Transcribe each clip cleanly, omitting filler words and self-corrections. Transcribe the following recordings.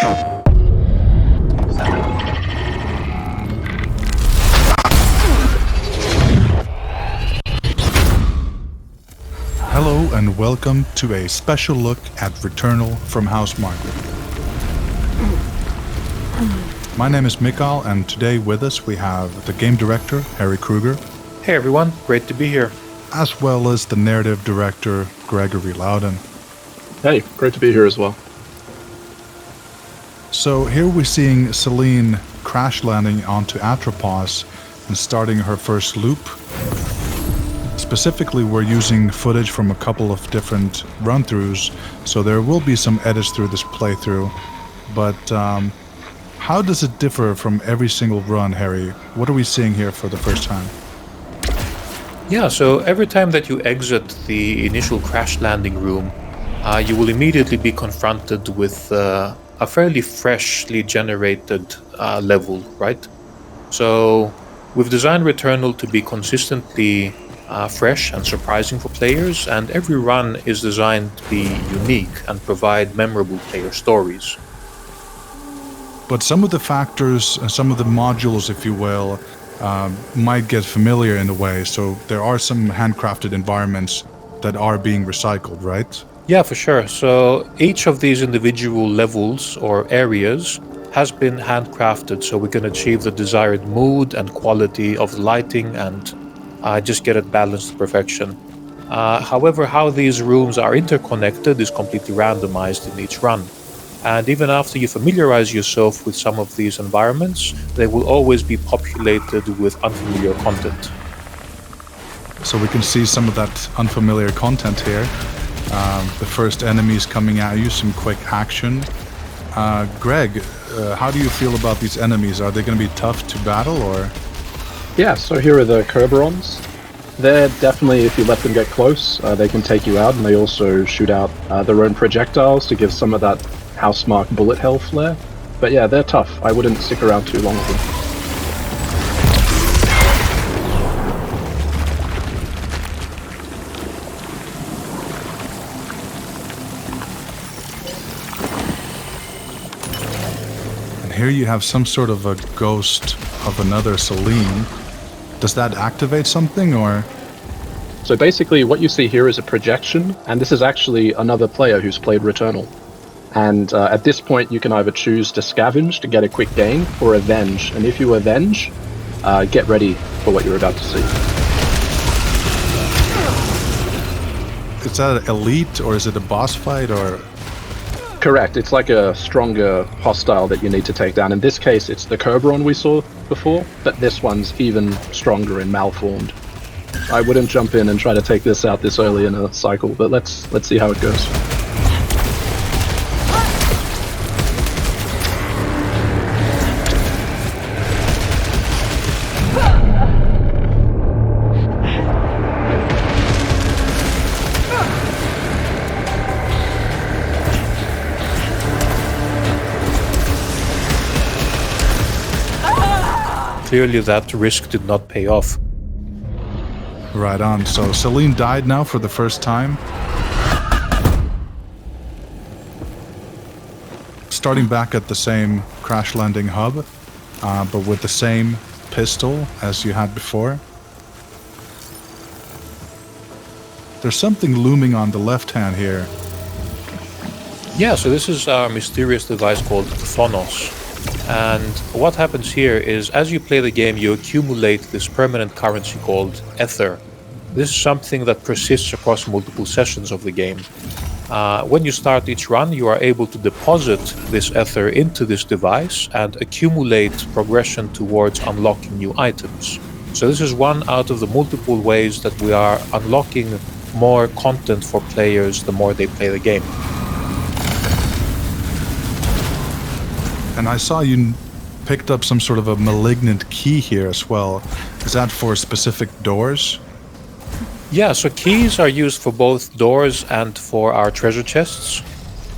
Hello and welcome to a special look at Returnal from Housemarque. My name is Mikael, and today with us we have the game director, Harry Kruger. Hey everyone, great to be here. As well as the narrative director, Gregory Loudon. Hey, great to be here as well. So here we're seeing Selene crash landing onto Atropos and starting her first loop. Specifically, we're using footage from a couple of different run-throughs, so there will be some edits through this playthrough. But how does it differ from every single run, Harry? What are we seeing here for the first time? Yeah, so every time that you exit the initial crash landing room, you will immediately be confronted with a fairly freshly generated level, right? So we've designed Returnal to be consistently fresh and surprising for players, and every run is designed to be unique and provide memorable player stories. But some of the factors, some of the modules, if you will, might get familiar in a way, so there are some handcrafted environments that are being recycled, right? Yeah, for sure. So each of these individual levels or areas has been handcrafted so we can achieve the desired mood and quality of the lighting and just get it balanced to perfection. However, how these rooms are interconnected is completely randomized in each run. And even after you familiarize yourself with some of these environments, they will always be populated with unfamiliar content. So we can see some of that unfamiliar content here. The first enemies coming at you, some quick action. Greg, how do you feel about these enemies? Are they going to be tough to battle, or...? Yeah, so here are the Kerberons. They're definitely, if you let them get close, they can take you out, and they also shoot out their own projectiles to give some of that Housemarque bullet hell flair. But yeah, they're tough. I wouldn't stick around too long with them. And here you have some sort of a ghost of another Selene. Does that activate something, or...? So basically what you see here is a projection, and this is actually another player who's played Returnal. And at this point you can either choose to scavenge to get a quick gain, or avenge. And if you avenge, get ready for what you're about to see. Is that elite, or is it a boss fight, or...? Correct, it's like a stronger hostile that you need to take down. In this case, it's the Kerberon we saw before, but this one's even stronger and malformed. I wouldn't jump in and try to take this out this early in a cycle, but let's see how it goes. Clearly that risk did not pay off. Right on. So Selene died now for the first time. Starting back at the same crash landing hub, but with the same pistol as you had before. There's something looming on the left hand here. Yeah, so this is our mysterious device called Phonos. And what happens here is, as you play the game, you accumulate this permanent currency called Ether. This is something that persists across multiple sessions of the game. When you start each run, you are able to deposit this Ether into this device and accumulate progression towards unlocking new items. So this is one out of the multiple ways that we are unlocking more content for players the more they play the game. And I saw you picked up some sort of a malignant key here as well. Is that for specific doors? Yeah, so keys are used for both doors and for our treasure chests.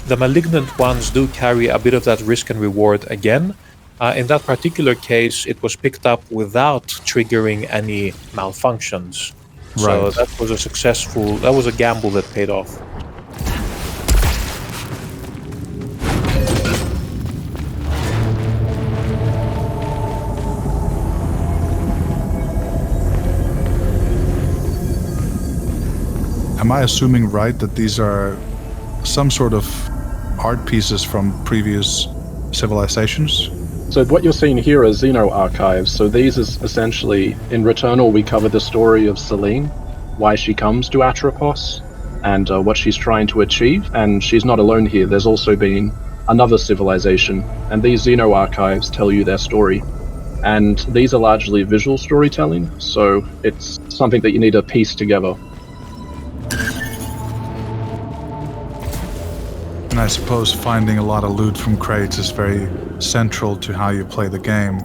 The malignant ones do carry a bit of that risk and reward again. In that particular case, it was picked up without triggering any malfunctions. So that was that was a gamble that paid off. am I assuming right that these are some sort of art pieces from previous civilizations? So what you're seeing here are Xeno archives. So these is essentially, in Returnal, we cover the story of Selene, why she comes to Atropos, and what she's trying to achieve. And she's not alone here. There's also been another civilization, and these Xeno archives tell you their story. And these are largely visual storytelling, so it's something that you need to piece together. And I suppose finding a lot of loot from crates is very central to how you play the game.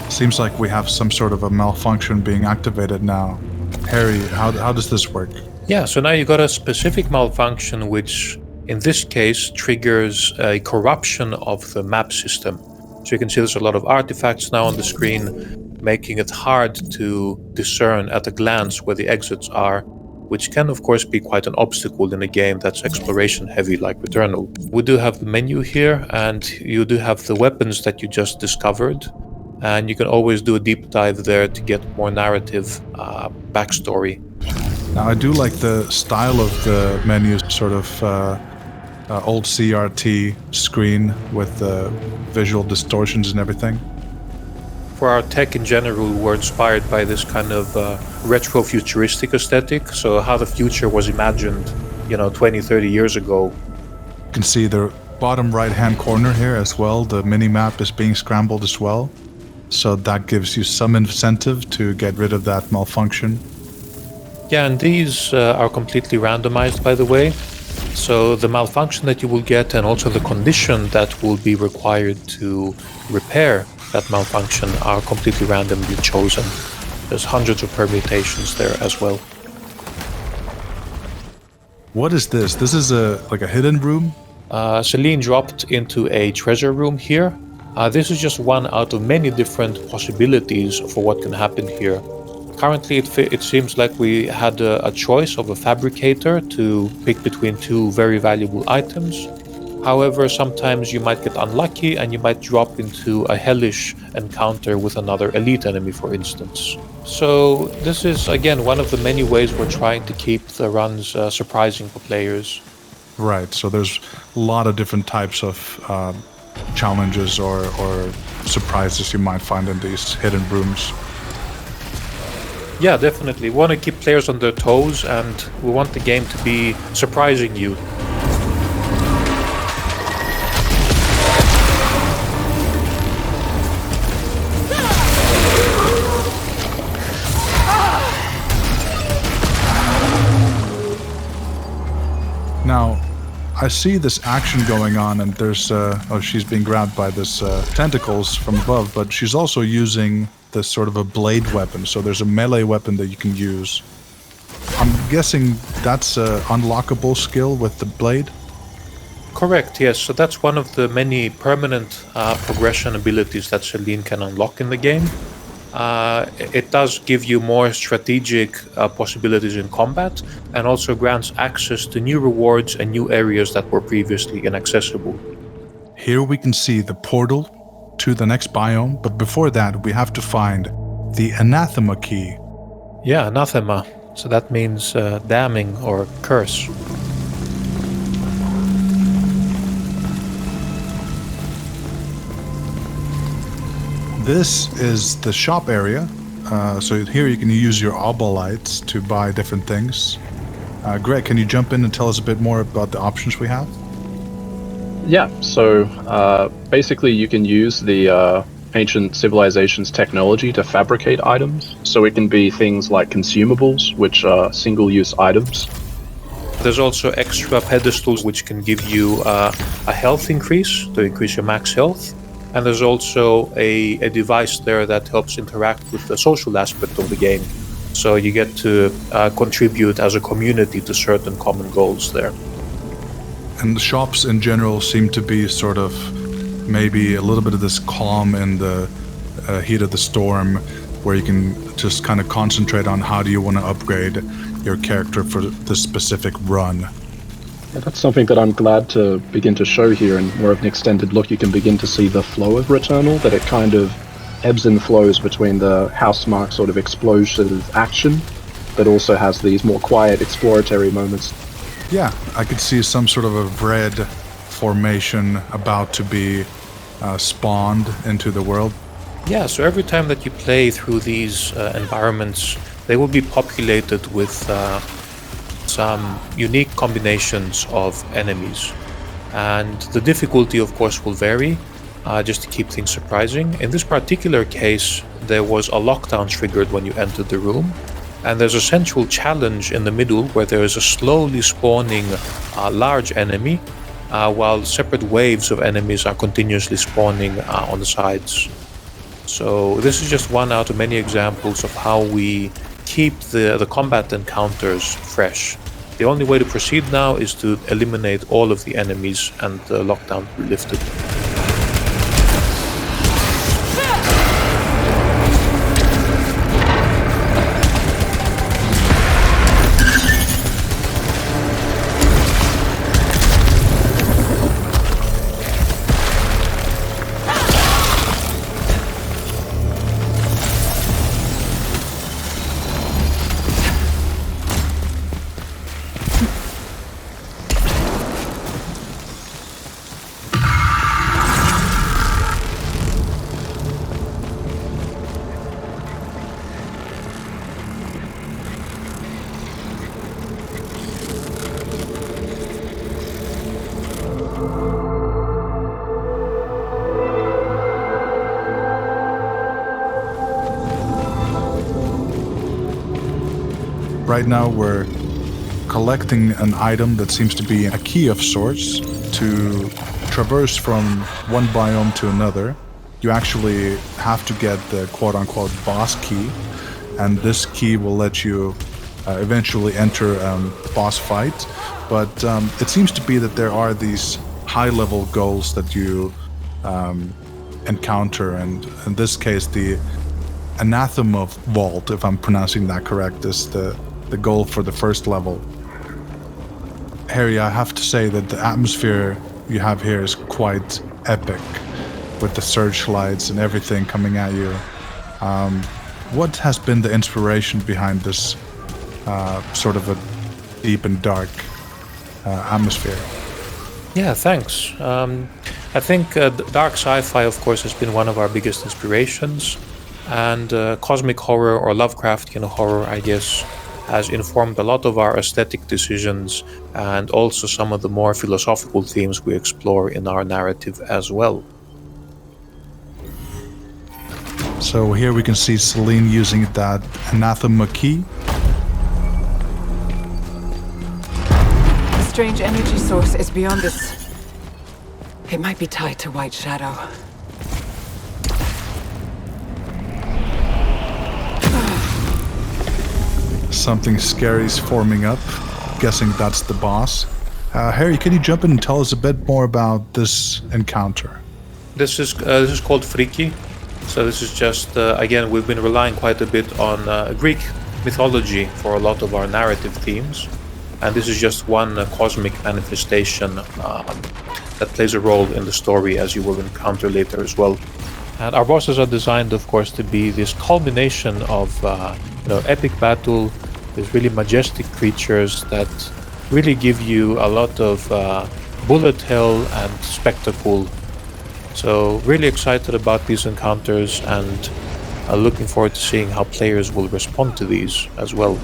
Seems like we have some sort of a malfunction being activated now. Harry, how does this work? Yeah, so now you got a specific malfunction which in this case triggers a corruption of the map system. So you can see there's a lot of artifacts now on the screen, making it hard to discern at a glance where the exits are, which can of course be quite an obstacle in a game that's exploration heavy like Returnal. We do have the menu here, and you do have the weapons that you just discovered, and you can always do a deep dive there to get more narrative backstory. Now I do like the style of the menu, sort of old CRT screen with the visual distortions and everything. For our tech in general, we're inspired by this kind of retro-futuristic aesthetic, so how the future was imagined, 20, 30 years ago. You can see the bottom right-hand corner here as well. The mini-map is being scrambled as well, so that gives you some incentive to get rid of that malfunction. Yeah, and these are completely randomized, by the way. So the malfunction that you will get, and also the condition that will be required to repair that malfunction, are completely randomly chosen. There's hundreds of permutations there as well. What is this? This is like a hidden room? Selene dropped into a treasure room here. This is just one out of many different possibilities for what can happen here. Currently, it seems like we had a choice of a fabricator to pick between two very valuable items. However, sometimes you might get unlucky and you might drop into a hellish encounter with another elite enemy, for instance. So this is, again, one of the many ways we're trying to keep the runs surprising for players. Right, so there's a lot of different types of challenges or surprises you might find in these hidden rooms. Yeah, definitely. We want to keep players on their toes, and we want the game to be surprising you. Now, I see this action going on, and there's she's being grabbed by this tentacles from above, but she's also using this sort of a blade weapon. So there's a melee weapon that you can use. I'm guessing that's an unlockable skill with the blade? Correct, yes. So that's one of the many permanent progression abilities that Selene can unlock in the game. It does give you more strategic possibilities in combat, and also grants access to new rewards and new areas that were previously inaccessible. Here we can see the portal to the next biome, but before that we have to find the anathema key. Yeah, anathema. So that means damning or curse. This is the shop area. So here you can use your obolites to buy different things. Greg, can you jump in and tell us a bit more about the options we have? Yeah, so basically you can use the ancient civilization's technology to fabricate items. So it can be things like consumables, which are single-use items. There's also extra pedestals which can give you a health increase, to increase your max health. And there's also a device there that helps interact with the social aspect of the game. So you get to contribute as a community to certain common goals there. And the shops in general seem to be sort of maybe a little bit of this calm in the heat of the storm, where you can just kind of concentrate on how do you want to upgrade your character for this specific run. Yeah, that's something that I'm glad to begin to show here in more of an extended look. You can begin to see the flow of Returnal, that it kind of ebbs and flows between the Housemarque sort of explosive action but also has these more quiet exploratory moments. Yeah, I could see some sort of a red formation about to be spawned into the world. Yeah, so every time that you play through these environments, they will be populated with some unique combinations of enemies. And the difficulty, of course, will vary, just to keep things surprising. In this particular case, there was a lockdown triggered when you entered the room. And there's a central challenge in the middle where there is a slowly spawning large enemy, while separate waves of enemies are continuously spawning on the sides. So this is just one out of many examples of how we keep the combat encounters fresh. The only way to proceed now is to eliminate all of the enemies and the lockdown will be lifted. Right now we're collecting an item that seems to be a key of sorts to traverse from one biome to another. You actually have to get the quote-unquote boss key, and this key will let you eventually enter a boss fight. But it seems to be that there are these high-level goals that you encounter, and in this case the Anathema Vault, if I'm pronouncing that correct, is the goal for the first level. Harry, I have to say that the atmosphere you have here is quite epic, with the searchlights and everything coming at you. What has been the inspiration behind this sort of a deep and dark atmosphere? Yeah, thanks. I think dark sci-fi, of course, has been one of our biggest inspirations, and cosmic horror or Lovecraftian horror, I guess, has informed a lot of our aesthetic decisions and also some of the more philosophical themes we explore in our narrative as well. So here we can see Selene using that Anathema key. The strange energy source is beyond this. It might be tied to White Shadow. Something scary is forming up. Guessing that's the boss. Harry, can you jump in and tell us a bit more about this encounter? This is called Freaky. So this is just, again, we've been relying quite a bit on Greek mythology for a lot of our narrative themes. And this is just one cosmic manifestation that plays a role in the story, as you will encounter later as well. And our bosses are designed, of course, to be this culmination of epic battle, these really majestic creatures that really give you a lot of bullet hell and spectacle. So really excited about these encounters and looking forward to seeing how players will respond to these as well.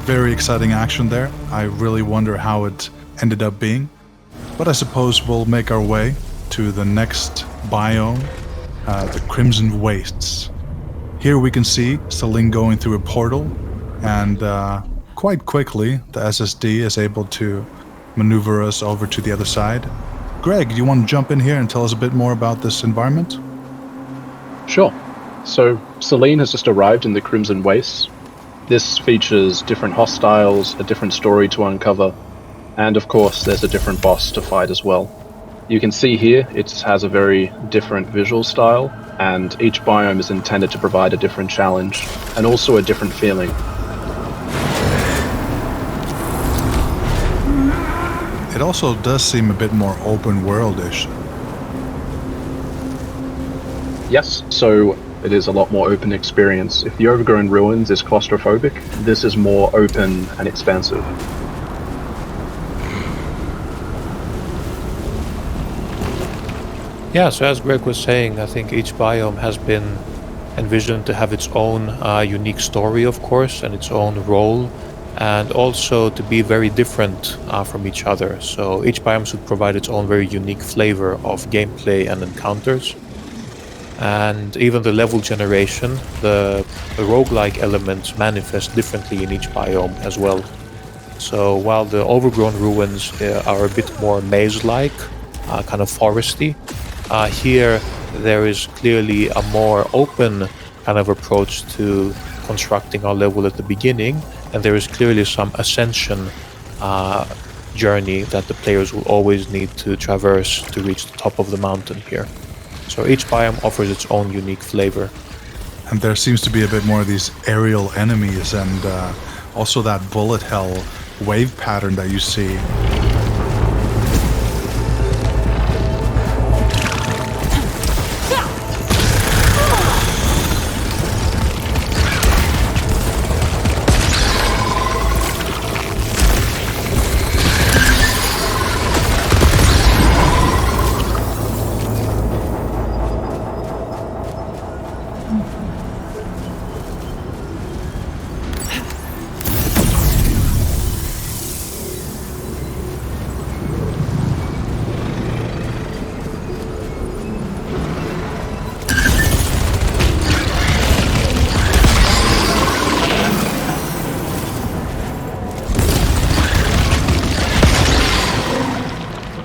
Very exciting action there. I really wonder how it ended up being. But I suppose we'll make our way to the next biome, the Crimson Wastes. Here we can see Selene going through a portal, and quite quickly the SSD is able to maneuver us over to the other side. Greg, do you want to jump in here and tell us a bit more about this environment? Sure. So, Selene has just arrived in the Crimson Wastes. This features different hostiles, a different story to uncover, and of course there's a different boss to fight as well. You can see here it has a very different visual style, and each biome is intended to provide a different challenge, and also a different feeling. It also does seem a bit more open world-ish. Yes, so it is a lot more open experience. If the Overgrown Ruins is claustrophobic, this is more open and expansive. Yeah, so as Greg was saying, I think each biome has been envisioned to have its own unique story, of course, and its own role, and also to be very different from each other. So each biome should provide its own very unique flavor of gameplay and encounters. And even the level generation, the roguelike elements manifest differently in each biome as well. So while the Overgrown Ruins are a bit more maze-like, kind of foresty, here there is clearly a more open kind of approach to constructing our level at the beginning, and there is clearly some ascension journey that the players will always need to traverse to reach the top of the mountain here. So each biome offers its own unique flavor. And there seems to be a bit more of these aerial enemies and also that bullet hell wave pattern that you see.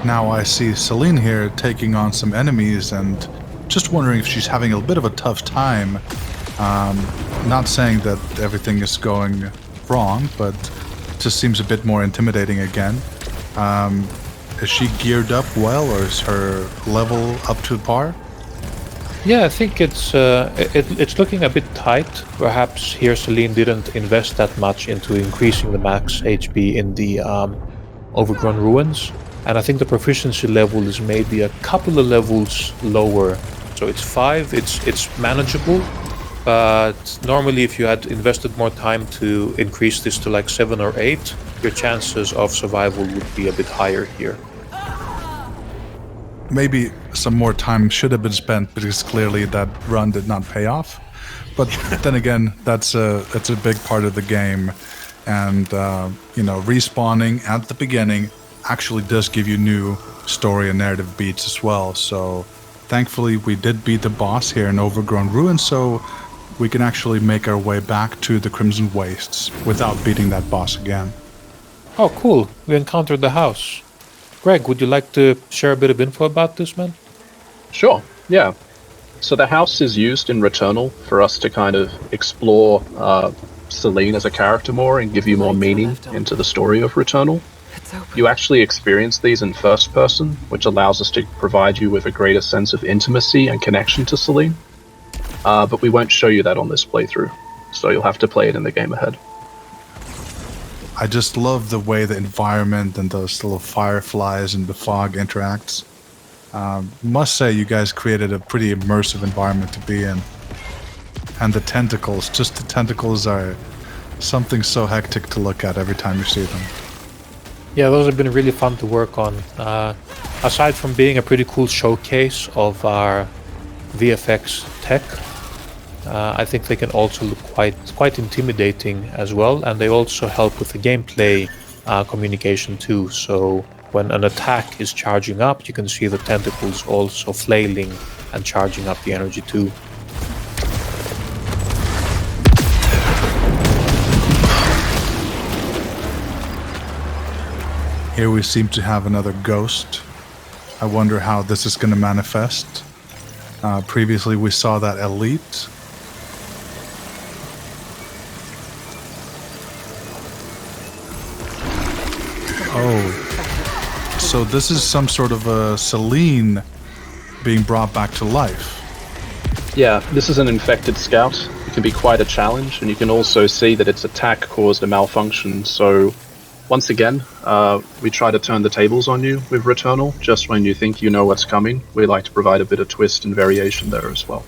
Now I see Selene here taking on some enemies and just wondering if she's having a bit of a tough time. Not saying that everything is going wrong, but just seems a bit more intimidating again. Is she geared up well, or is her level up to par? Yeah, I think it's looking a bit tight. Perhaps here Selene didn't invest that much into increasing the max HP in the Overgrown Ruins. And I think the proficiency level is maybe a couple of levels lower. So it's 5, it's manageable. But normally if you had invested more time to increase this to like 7 or 8, your chances of survival would be a bit higher here. Maybe some more time should have been spent because clearly that run did not pay off. But then again, it's a big part of the game. And, respawning at the beginning actually does give you new story and narrative beats as well. So thankfully we did beat the boss here in Overgrown Ruins, so we can actually make our way back to the Crimson Wastes without beating that boss again. Oh, cool. We encountered the house. Greg, would you like to share a bit of info about this, man? Sure, yeah. So the house is used in Returnal for us to kind of explore Selene as a character more and give you more meaning into the story of Returnal. You actually experience these in first person, which allows us to provide you with a greater sense of intimacy and connection to Selene. But we won't show you that on this playthrough, so you'll have to play it in the game ahead. I just love the way the environment and those little fireflies and the fog interacts. Must say you guys created a pretty immersive environment to be in. And the tentacles, just the tentacles are something so hectic to look at every time you see them. Yeah, those have been really fun to work on. Aside from being a pretty cool showcase of our VFX tech, I think they can also look quite intimidating as well, and they also help with the gameplay communication too. So when an attack is charging up, you can see the tentacles also flailing and charging up the energy too. Here we seem to have another ghost. I wonder how this is going to manifest. Previously we saw that elite. Oh, so this is some sort of a Selene being brought back to life. Yeah, this is an infected scout. It can be quite a challenge, and you can also see that its attack caused a malfunction. So, once again, we try to turn the tables on you with Returnal, just when you think you know what's coming. We like to provide a bit of twist and variation there as well.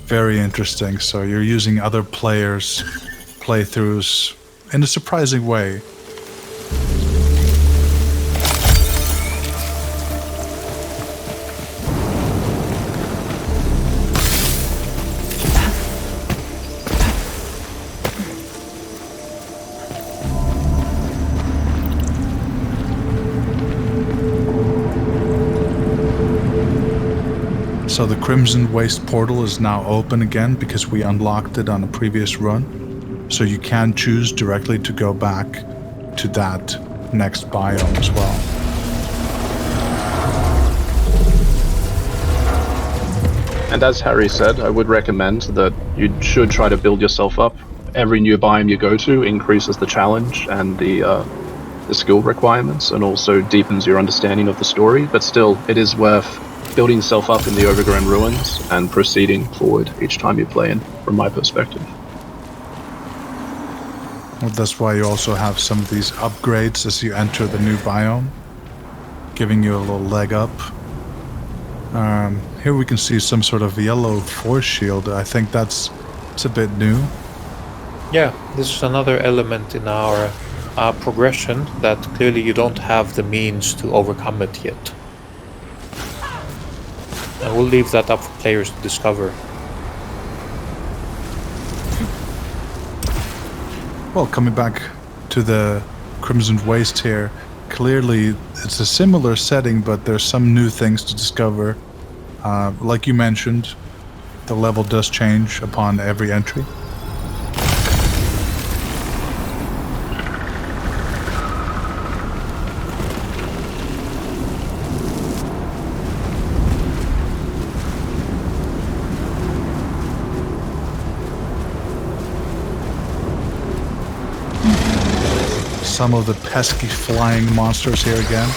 Very interesting. So you're using other players' playthroughs in a surprising way. So the Crimson Waste portal is now open again because we unlocked it on a previous run. So you can choose directly to go back to that next biome as well. And as Harry said, I would recommend that you should try to build yourself up. Every new biome you go to increases the challenge and the skill requirements, and also deepens your understanding of the story, but still, it is worth building yourself up in the overgrown ruins and proceeding forward each time you play in, from my perspective. Well, that's why you also have some of these upgrades as you enter the new biome, giving you a little leg up. Here we can see some sort of yellow force shield. I think it's a bit new. Yeah, this is another element in our progression that clearly you don't have the means to overcome it yet. And we'll leave that up for players to discover. Well, coming back to the Crimson Waste here, clearly it's a similar setting, but there's some new things to discover. Like you mentioned, the level does change upon every entry. Some of the pesky flying monsters here again.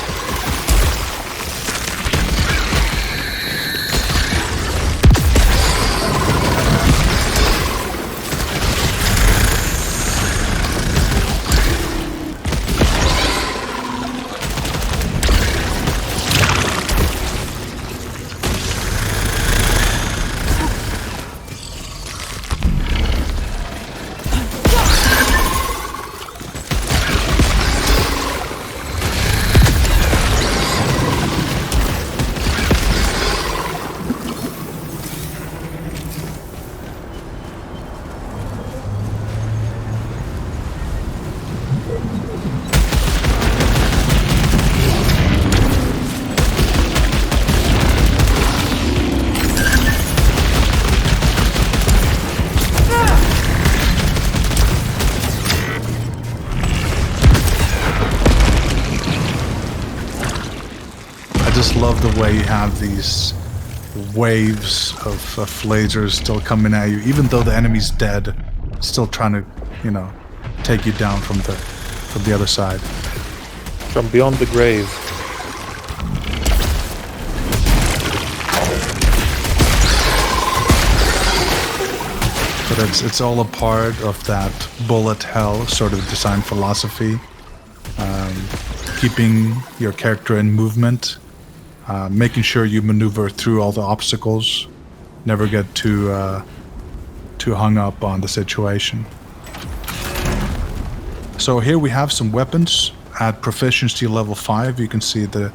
I just love the way you have these waves of lasers still coming at you, even though the enemy's dead, still trying to, take you down from the other side. From beyond the grave. But it's all a part of that bullet hell sort of design philosophy, keeping your character in movement. Making sure you maneuver through all the obstacles, never get too hung up on the situation. So here we have some weapons at proficiency level 5. You can see the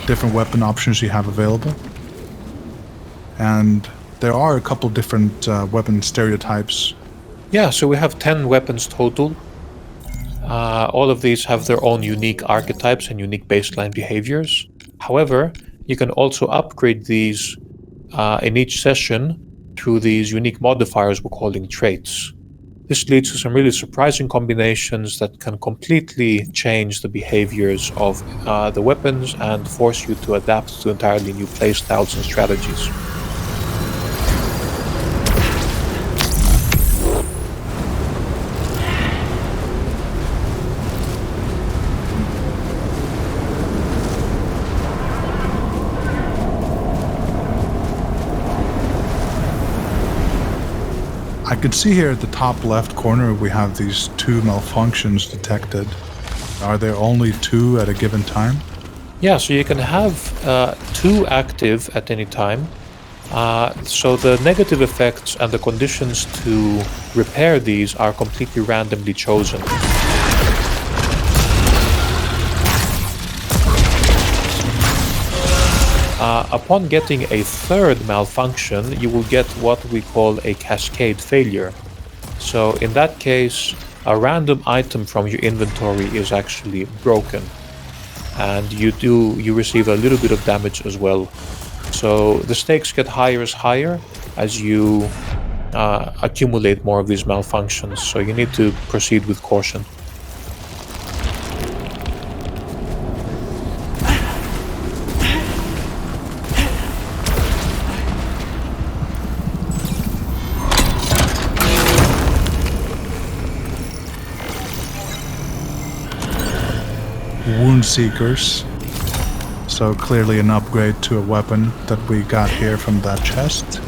different weapon options you have available. And there are a couple different weapon stereotypes. Yeah, so we have 10 weapons total. All of these have their own unique archetypes and unique baseline behaviors. However, you can also upgrade these in each session through these unique modifiers we're calling traits. This leads to some really surprising combinations that can completely change the behaviors of the weapons and force you to adapt to entirely new playstyles and strategies. I could see here at the top left corner we have these 2 malfunctions detected. Are there only 2 at a given time? Yeah, so you can have 2 active at any time. So the negative effects and the conditions to repair these are completely randomly chosen. Upon getting a 3rd malfunction, you will get what we call a cascade failure. So in that case, a random item from your inventory is actually broken, and you receive a little bit of damage as well. So the stakes get higher as you accumulate more of these malfunctions, so you need to proceed with caution. Wound Seekers. So clearly an upgrade to a weapon that we got here from that chest.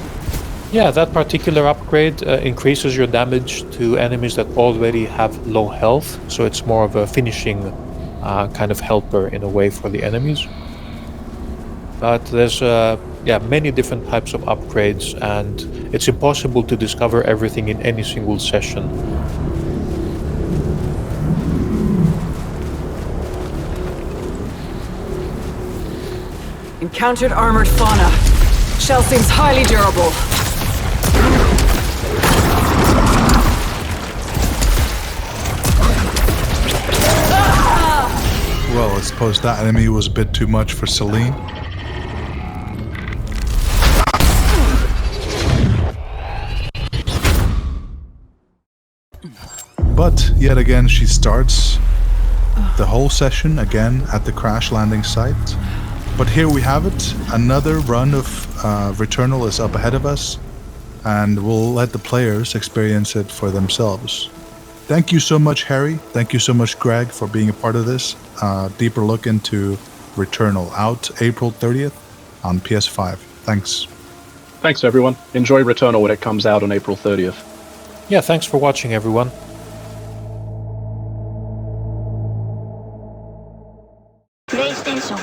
Yeah, that particular upgrade increases your damage to enemies that already have low health, so it's more of a finishing kind of helper in a way for the enemies. But there's many different types of upgrades, and it's impossible to discover everything in any single session. Encountered armored fauna. Shell seems highly durable. Well, I suppose that enemy was a bit too much for Selene. But yet again she starts the whole session again at the crash landing site. But here we have it. Another run of Returnal is up ahead of us, and we'll let the players experience it for themselves. Thank you so much, Harry. Thank you so much, Greg, for being a part of this. Deeper look into Returnal, out April 30th on PS5. Thanks. Thanks, everyone. Enjoy Returnal when it comes out on April 30th. Yeah, thanks for watching, everyone. PlayStation